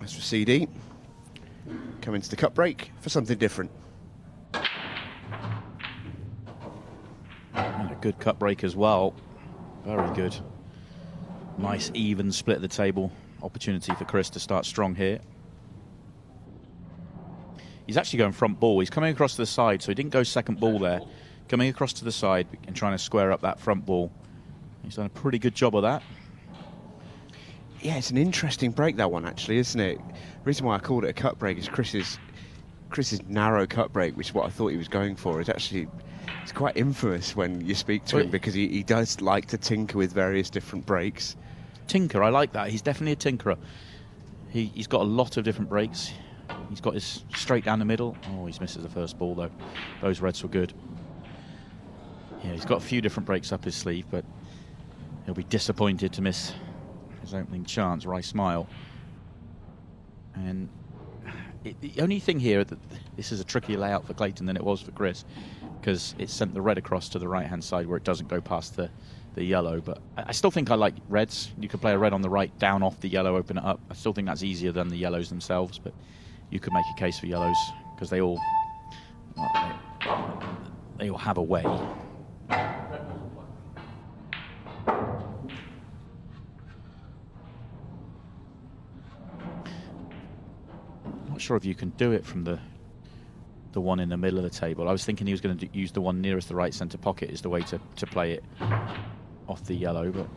As for CD, come into the cup break for something different. And a good cup break as well. Very good. Nice even split of the table. Opportunity for Chris to start strong here. He's actually going front ball. He's coming across to the side, so he didn't go second ball there. Coming across to the side and trying to square up that front ball. He's done a pretty good job of that. Yeah, it's an interesting break, that one, actually, isn't it? The reason why I called it a cut break is Chris's narrow cut break, which is what I thought he was going for, is actually, it's quite infamous when you speak to him, because he does like to tinker with various different breaks. Tinker, I like that. He's definitely a tinkerer. He's got a lot of different breaks. He's got his straight down the middle. Oh, he's misses the first ball, though. Those reds were good. Yeah, he's got a few different breaks up his sleeve, but he'll be disappointed to miss his opening chance. Right smile. And the only thing here, that this is a trickier layout for Clayton than it was for Chris, because it sent the red across to the right-hand side where it doesn't go past the yellow. But I still think I like reds. You could play a red on the right, down off the yellow, open it up. I still think that's easier than the yellows themselves, but you could make a case for yellows, because they all have a way. Not sure if you can do it from the one in the middle of the table. I was thinking he was going to use the one nearest the right centre pocket is the way to play it off the yellow, but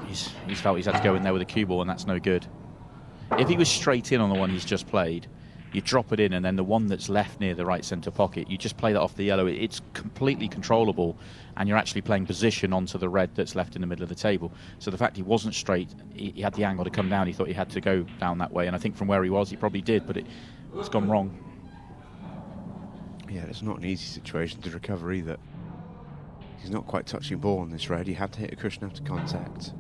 he's felt he's had to go in there with a cue ball, and that's no good. If he was straight in on the one he's just played, you drop it in, and then the one that's left near the right centre pocket, you just play that off the yellow. It's completely controllable, and you're actually playing position onto the red that's left in the middle of the table. So the fact he wasn't straight, he had the angle to come down, he thought he had to go down that way, and I think from where he was, he probably did, but it's gone wrong. Yeah, it's not an easy situation to recover either. He's not quite touching ball on this red. He had to hit a cushion after contact.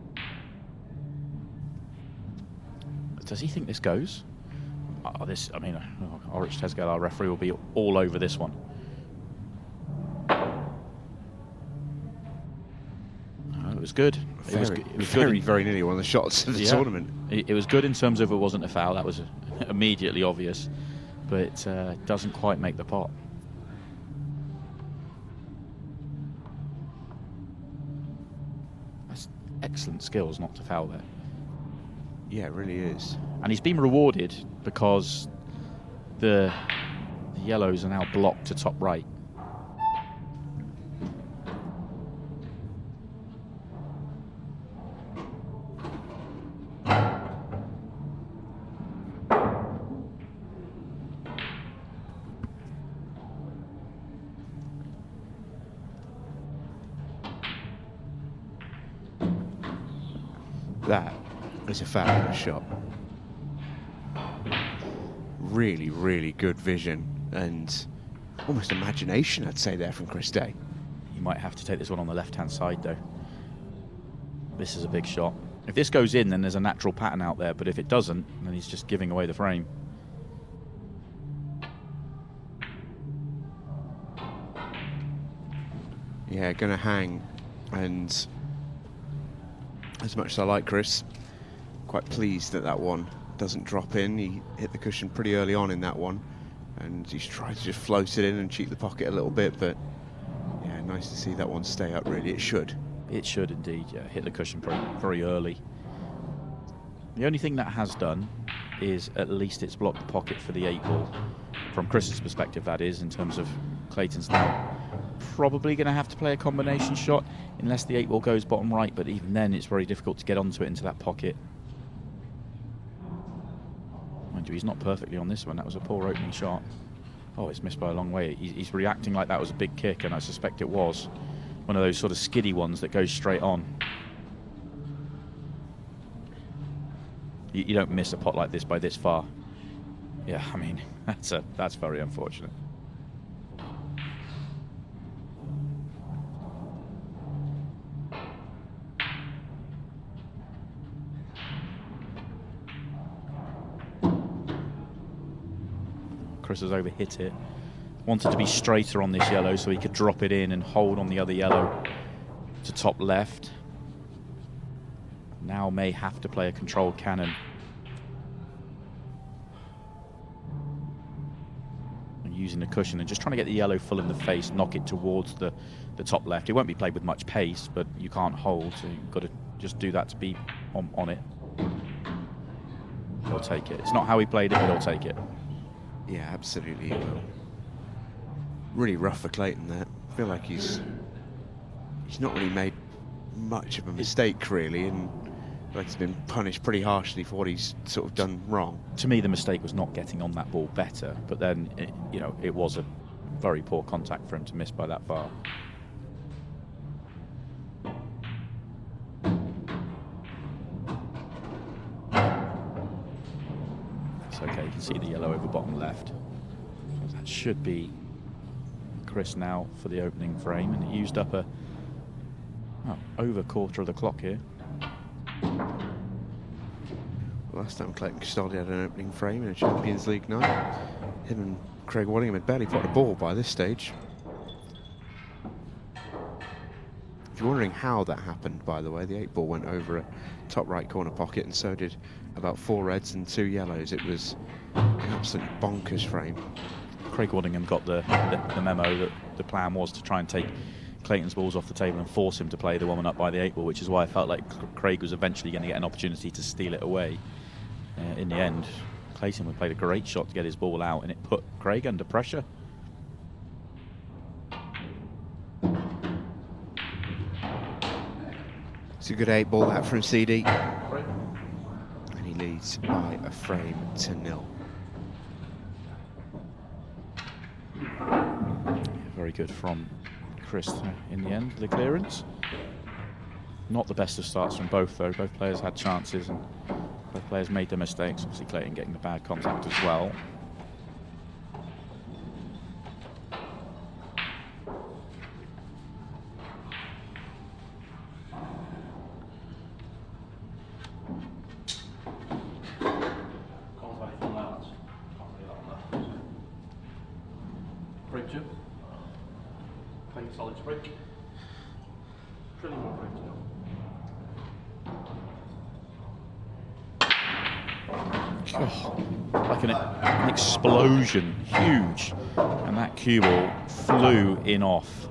Does he think this goes? 𝗪𝗁𝗃𝗲𝗷, our referee, will be all over this one. It was good. It was very, very nearly one of the shots of the tournament. It was good in terms of it wasn't a foul. That was immediately obvious, but it doesn't quite make the pot. That's excellent skills not to foul there. Yeah, it really is. And he's been rewarded because the yellows are now blocked to top right. That is a fabulous shot. Really, really good vision and almost imagination, I'd say, there from Chris Day. He might have to take this one on the left-hand side, though. This is a big shot. If this goes in, then there's a natural pattern out there, but if it doesn't, then he's just giving away the frame. Yeah, going to hang, and as much as I like Chris, quite pleased that that one doesn't drop in. He hit the cushion pretty early on in that one, and he's tried to just float it in and cheat the pocket a little bit, but yeah, nice to see that one stay up, really. It should. It should indeed, yeah. Hit the cushion very early. The only thing that has done is at least it's blocked the pocket for the 8-ball. From Chris's perspective, that is, in terms of Clayton's now probably going to have to play a combination shot unless the 8-ball goes bottom right, but even then it's very difficult to get onto it into that pocket. Mind you, he's not perfectly on this one. That was a poor opening shot. Oh, it's missed by a long way. He's reacting like that was a big kick, and I suspect it was. One of those sort of skiddy ones that goes straight on. You don't miss a pot like this by this far. Yeah, I mean, that's very unfortunate. Chris has overhit it. Wanted to be straighter on this yellow so he could drop it in and hold on the other yellow to top left. Now may have to play a controlled cannon. using the cushion and just trying to get the yellow full in the face, knock it towards the top left. It won't be played with much pace, but you can't hold, so you've got to just do that to be on it. He'll take it. It's not how he played it, but he'll take it. Yeah, absolutely he will. Really rough for Clayton there. I feel like he's not really made much of a mistake, really, and like he's been punished pretty harshly for what he's sort of done wrong. To me, the mistake was not getting on that ball better, but then, it was a very poor contact for him to miss by that far. It's okay, you can see the yellow over bottom left. That should be Chris now for the opening frame, and he used up over quarter of the clock here. Last time Clayton Castaldi had an opening frame in a Champions League night, him and 𝗏𝗃𝗏𝗵 had barely put a ball by this stage. If you're wondering how that happened, by the way, the 8 ball went over a top right corner pocket, and so did about 4 reds and 2 yellows. It was an absolutely bonkers frame. 𝗏𝗃𝗏𝗏𝗏 got the memo that the plan was to try and take Clayton's balls off the table and force him to play the one up by the 8 ball, which is why I felt like Craig was eventually going to get an opportunity to steal it away. In the end, Clayton played a great shot to get his ball out, and it put Craig under pressure. It's a good 8 ball that from CD. And he leads by a frame to 0. Very good from Chris in the end, the clearance. Not the best of starts from both, though. Both players had chances and both players made their mistakes. Obviously Clayton getting the bad contact as well. Oh, like an explosion, huge, and that cue ball flew in off.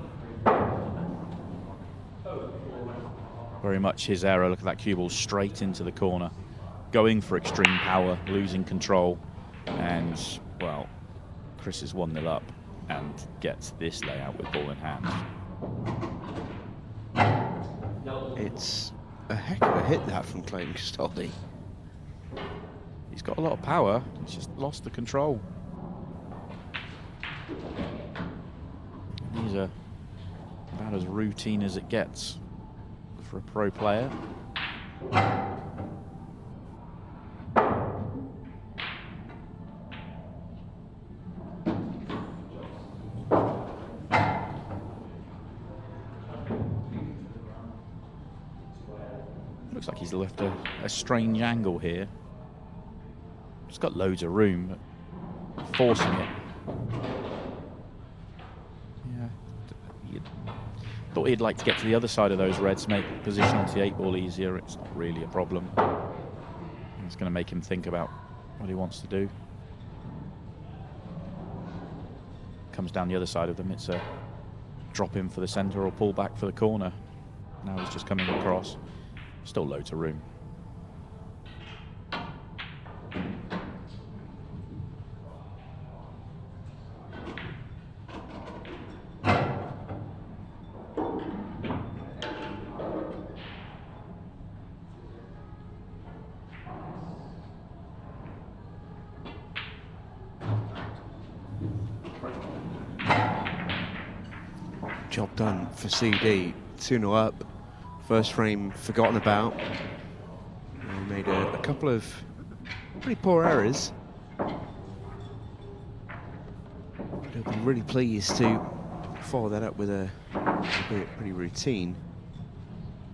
Very much his error. Look at that cue ball straight into the corner, going for extreme power, losing control, and well, Chris is 1-0 up and gets this layout with ball in hand. It's a heck of a hit that from Clayton Castaldi. He's got a lot of power, he's just lost the control. These are about as routine as it gets for a pro player. Looks like he's left a strange angle here. He's got loads of room, but forcing it. Yeah. Thought he'd like to get to the other side of those reds, make position onto the 8 ball easier. It's not really a problem. It's going to make him think about what he wants to do. Comes down the other side of them. It's a drop in for the centre or pull back for the corner. Now he's just coming across. Still loads of room. Job done for CD. 2-0 up. First frame forgotten about. He made a couple of pretty poor errors. He'll be really pleased to follow that up with a pretty routine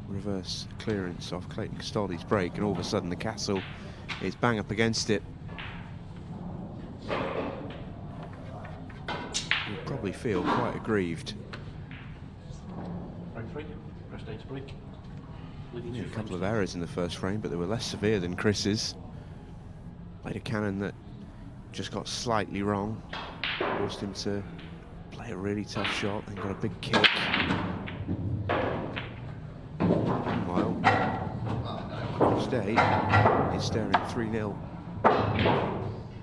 reverse clearance off Clayton Castaldi's break, and all of a sudden the castle is bang up against it. He'll probably feel quite aggrieved. Yeah, a couple of errors in the first frame, but they were less severe than Chris's. Played a cannon that just got slightly wrong. Forced him to play a really tough shot, then got a big kick. Meanwhile, today he's staring 3-0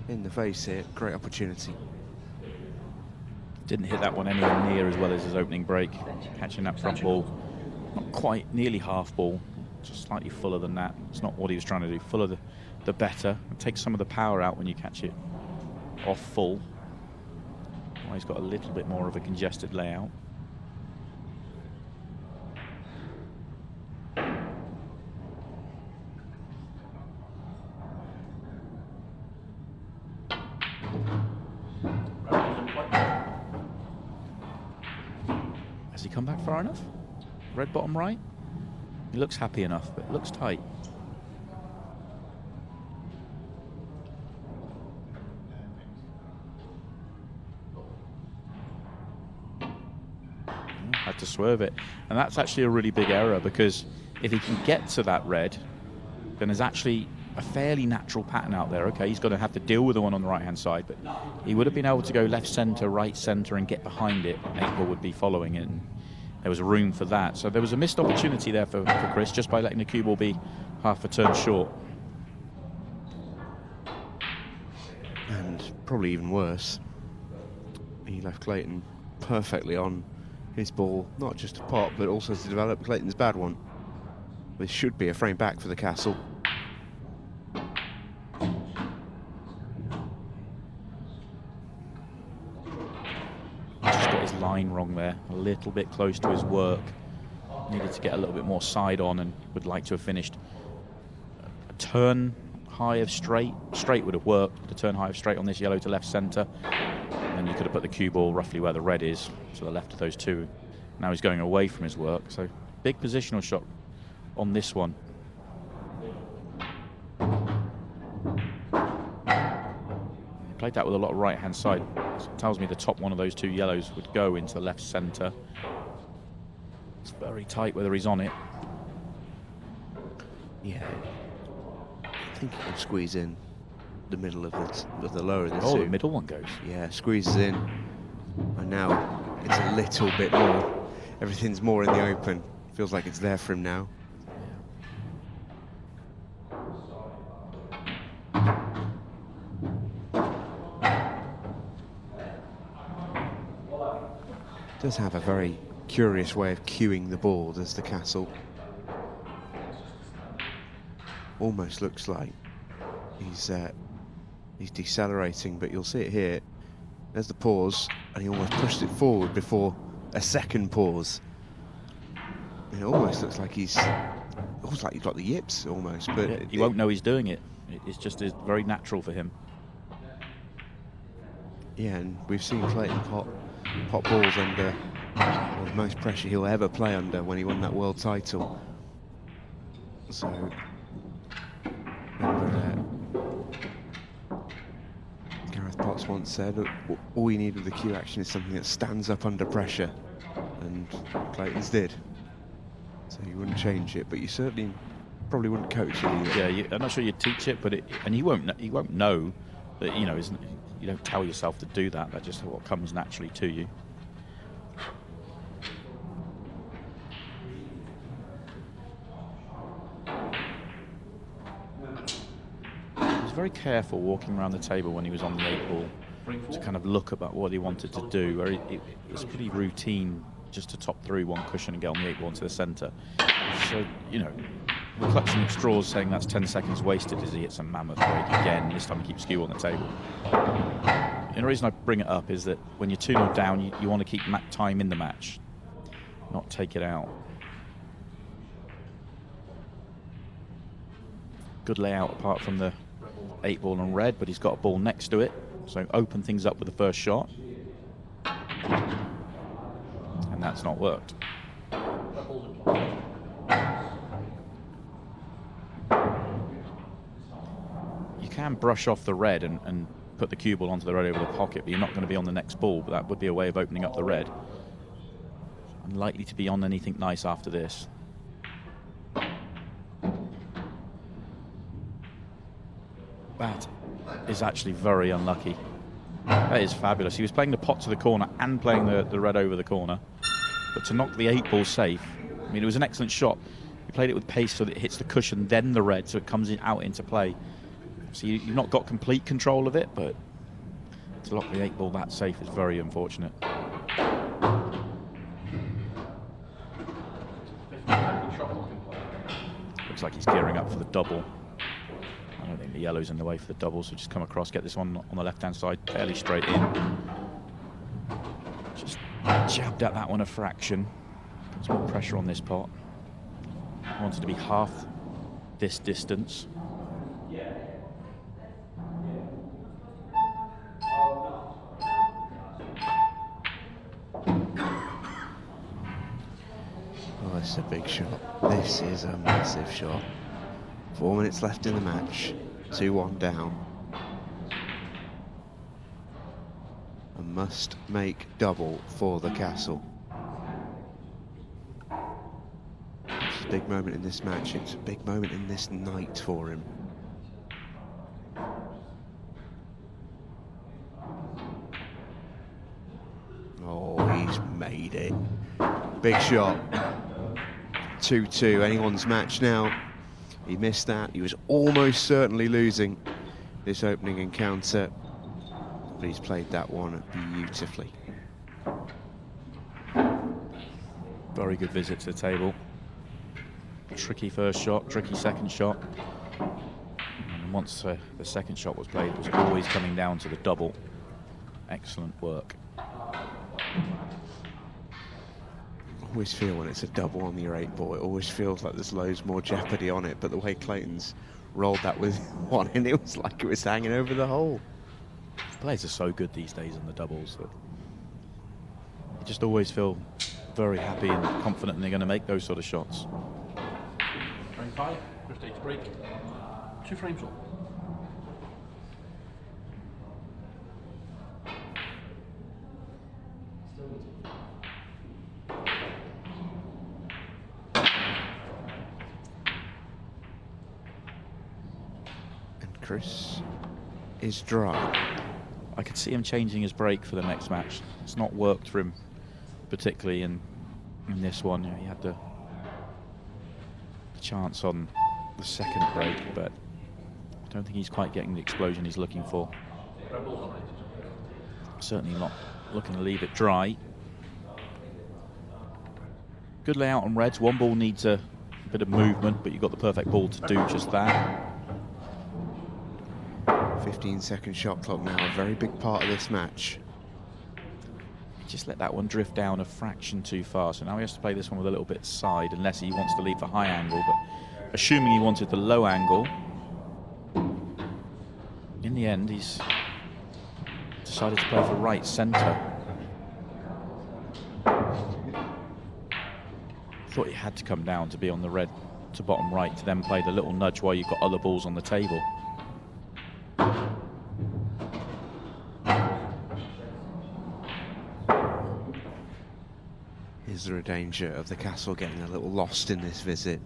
in the face here. Great opportunity. Didn't hit that one anywhere near as well as his opening break. Catching that front ball, not quite, nearly half ball, just slightly fuller than that. It's not what he was trying to do. Fuller the better. It takes some of the power out when you catch it off full. Well, he's got a little bit more of a congested layout. Has he come back far enough? Red bottom right? He looks happy enough, but it looks tight. Had to swerve it. And that's actually a really big error, because if he can get to that red, then there's actually a fairly natural pattern out there. Okay, he's going to have to deal with the one on the right-hand side, but he would have been able to go left centre, right centre, and get behind it. 8-ball would be following it, and there was room for that. So there was a missed opportunity there for Chris, just by letting the cue ball be half a turn short. And probably even worse, he left Clayton perfectly on his ball, not just to pot, but also to develop Clayton's bad one. This should be a frame back for the Castle. Just got his line wrong there, a little bit close to his work. Needed to get a little bit more side on, and would like to have finished a turn high of straight. Straight would have worked, the turn high of straight on this yellow to left centre. And you could have put the cue ball roughly where the red is, to the left of those two. Now he's going away from his work, so big positional shot on this one. He played that with a lot of right-hand side. So it tells me the top one of those two yellows would go into the left centre. It's very tight whether he's on it. Yeah, I think he can squeeze in the middle of the lower of the Oh, two. the middle one goes. Yeah, squeezes in, and now it's a little bit more. Everything's more in the open. Feels like it's there for him now. Does have a very curious way of cueing the ball, does the Castle. Almost looks like he's decelerating, but you'll see it here. There's the pause, and he almost pushed it forward before a second pause. It almost looks like he's got the yips almost, but Yeah, you won't know he's doing it. It's just very natural for him. Yeah, and we've seen Clayton pot balls under the most pressure he'll ever play under when he won that world title. So remember, Gareth Potts once said, all you need with the cue action is something that stands up under pressure, and Clayton's did. So you wouldn't change it, but you certainly probably wouldn't coach it either. Yeah, I'm not sure you'd teach it, but and he won't know that, you know, you don't tell yourself to do that. That's just what comes naturally to you. He was very careful walking around the table when he was on the 8-ball to kind of look about what he wanted to do. Where it was pretty routine just to top through one cushion and get on the 8-ball into the centre. So, you know, we're clutching at straws saying that's 10 seconds wasted as he hits a mammoth break again. This time he keeps skew on the table. And the reason I bring it up is that when you're 2-0 down, you want to keep time in the match, not take it out. Good layout apart from the 8-ball and red, but he's got a ball next to it, so open things up with the first shot. And that's not worked. You can brush off the red and put the cue ball onto the red over the pocket, but you're not going to be on the next ball, but that would be a way of opening up the red. Unlikely to be on anything nice after this. That is actually very unlucky. That is fabulous. He was playing the pot to the corner and playing the red over the corner. But to knock the 8-ball safe, I mean, it was an excellent shot. He played it with pace so that it hits the cushion, then the red, so it comes out into play. So you've not got complete control of it, but to lock the 8-ball that safe is very unfortunate. Looks like he's gearing up for the double. I don't think the yellow's in the way for the double, so just come across, get this one on the left-hand side, fairly straight in. Just jabbed at that one a fraction. Put some more pressure on this pot. Wanted to be half this distance. Oh, it's a big shot. This is a massive shot. 4 minutes left in the match. 2-1 down. A must make double for the castle. It's a big moment in this match. It's a big moment in this night for him. Oh, he's made it. Big shot. 2-2, anyone's match now. He missed that. He was almost certainly losing this opening encounter, but he's played that one beautifully. Very good visit to the table. Tricky first shot, tricky second shot. And once the second shot was played, it was always coming down to the double. Excellent work. Always feel when it's a double on your 8-ball, it always feels like there's loads more jeopardy on it, but the way Clayton's rolled that with one in, it was like it was hanging over the hole. Players are so good these days in the doubles that you just always feel very happy and confident they're going to make those sort of shots. Frame 5, first stage break, 2 frames up. Chris is dry. I could see him changing his break for the next match. It's not worked for him particularly in this one. You know, he had the chance on the second break, but I don't think he's quite getting the explosion he's looking for. Certainly not looking to leave it dry. Good layout on reds. One ball needs a bit of movement, but you've got the perfect ball to do just that. 15-second shot clock now, a very big part of this match. Just let that one drift down a fraction too far, so now he has to play this one with a little bit side, unless he wants to leave the high angle, but assuming he wanted the low angle, in the end he's decided to play for right centre. Thought he had to come down to be on the red to bottom right, to then play the little nudge while you've got other balls on the table. Is there a danger of the castle getting a little lost in this visit?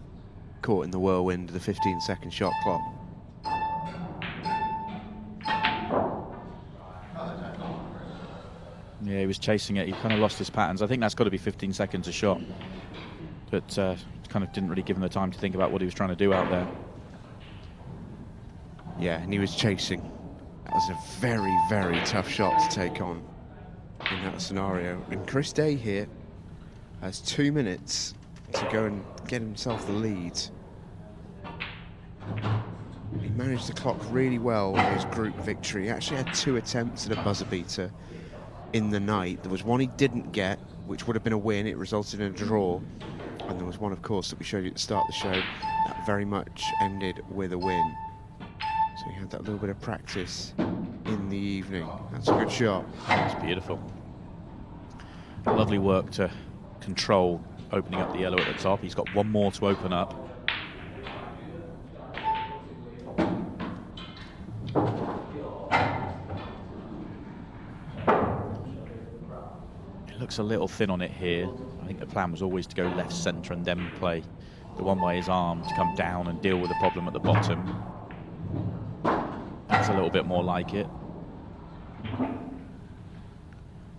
Caught in the whirlwind of the 15-second shot clock. Yeah, he was chasing it. He kind of lost his patterns. I think that's got to be 15 seconds a shot. But kind of didn't really give him the time to think about what he was trying to do out there. Yeah, and he was chasing. That was a very, very tough shot to take on in that scenario. And Chris Day here has 2 minutes to go and get himself the lead. He managed the clock really well in his group victory. He actually had 2 attempts at a buzzer beater in the night. There was one he didn't get, which would have been a win. It resulted in a draw. And there was one, of course, that we showed you at the start of the show that very much ended with a win. So he had that little bit of practice in the evening. That's a good shot. It's beautiful. Lovely work to control opening up the yellow at the top. He's got one more to open up. It looks a little thin on it here. I think the plan was always to go left centre and then play the one by his arm to come down and deal with the problem at the bottom. That's a little bit more like it.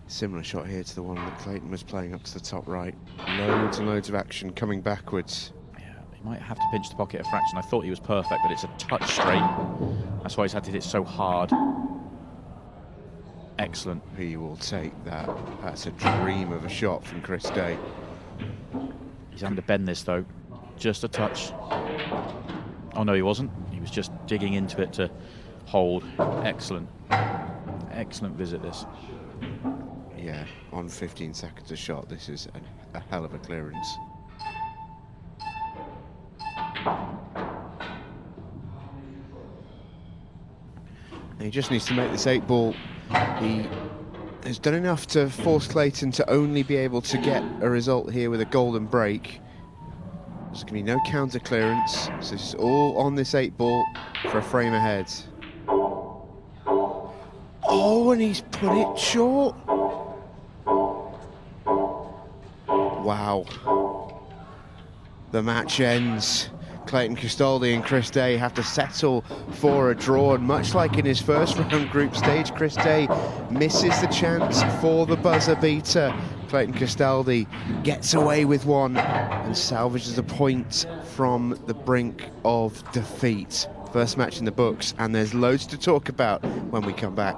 Similar shot here to the one that Clayton was playing up to the top right. Loads and loads of action coming backwards. Yeah, he might have to pinch the pocket a fraction. I thought he was perfect, but it's a touch straight. That's why he's had to hit so hard. Excellent. He will take that. That's a dream of a shot from Chris Day. He's having to bend this though. Just a touch. Oh no, he wasn't. He was just digging into it to hold. Excellent. Excellent visit this. Yeah, on 15 seconds a shot, this is a hell of a clearance. And he just needs to make this 8-ball. He has done enough to force Clayton to only be able to get a result here with a golden break. There's going to be no counter clearance, so this is all on this 8-ball for a frame ahead. Oh, and he's put it short. Wow. The match ends. Clayton Castaldi and Chris Day have to settle for a draw, and much like in his first round group stage, Chris Day misses the chance for the buzzer beater. Clayton Castaldi gets away with one and salvages a point from the brink of defeat. First match in the books, and there's loads to talk about when we come back.